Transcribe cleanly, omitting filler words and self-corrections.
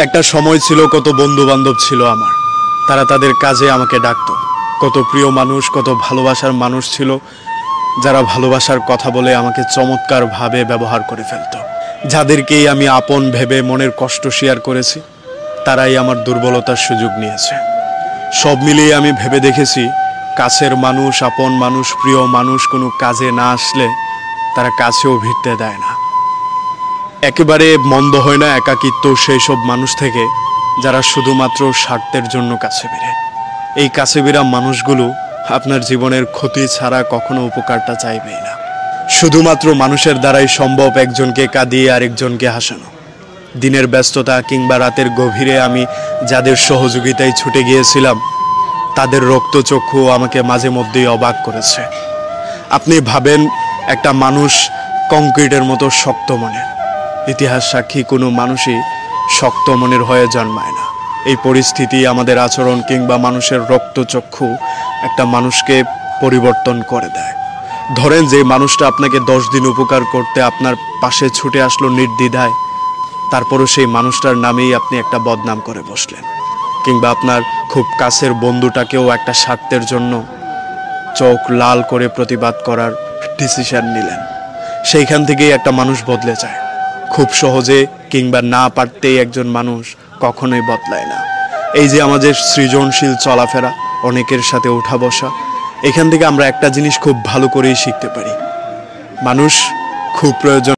একটা সময় ছিল, কত বন্ধু বান্ধব ছিল আমার, তারা তাদের কাজে আমাকে ডাকতো। কত প্রিয় মানুষ, কত ভালোবাসার মানুষ ছিল, যারা ভালোবাসার কথা বলে আমাকে চমৎকারভাবে ব্যবহার করে ফেলতো। যাদেরকেই আমি আপন ভেবে মনের কষ্ট শেয়ার করেছি, তারাই আমার দুর্বলতার সুযোগ নিয়েছে। সব মিলিয়ে আমি ভেবে দেখেছি, কাছের মানুষ, আপন মানুষ, প্রিয় মানুষ কোনো কাজে না আসলে তারা কাছেও ভিড়তে দেয় না। একেবারে মন্দ হয় না একাকিত্ব সেই সব মানুষ থেকে, যারা শুধুমাত্র স্বার্থের জন্য কাছে বেরে। এই কাছে বেরা মানুষগুলো আপনার জীবনের ক্ষতি ছাড়া কখনো উপকারটা চাইবেই না। শুধুমাত্র মানুষের দ্বারাই সম্ভব একজনকে কাঁদিয়ে আরেকজনকে হাসানো। দিনের ব্যস্ততা কিংবা রাতের গভীরে আমি যাদের সহযোগিতায় ছুটে গিয়েছিলাম, তাদের রক্তচক্ষু আমাকে মাঝে মধ্যেই অবাক করেছে। আপনি ভাবেন, একটা মানুষ কংক্রিটের মতো শক্ত মনের। ইতিহাস সাক্ষী, কোনো মানুষই শক্ত মনের হয়ে জন্মায় না। এই পরিস্থিতি, আমাদের আচরণ কিংবা মানুষের রক্তচক্ষু একটা মানুষকে পরিবর্তন করে দেয়। ধরেন, যে মানুষটা আপনাকে 10 দিন উপকার করতে আপনার পাশে ছুটে আসলো নির্দ্বিধায়, তারপরও সেই মানুষটার নামেই আপনি একটা বদনাম করে বসলেন। কিংবা আপনার খুব কাছের বন্ধুটাকেও একটা স্বার্থের জন্য চোখ লাল করে প্রতিবাদ করার ডিসিশন নিলেন। সেইখান থেকেই একটা মানুষ বদলে যায়। খুব সহজে কিংবা না পারতেই একজন মানুষ কখনোই বদলায় না। এই যে আমাদের সৃজনশীল চলাফেরা, অনেকের সাথে ওঠা বসা, এখান থেকে আমরা একটা জিনিস খুব ভালো করেই শিখতে পারি, মানুষ খুব প্রয়োজন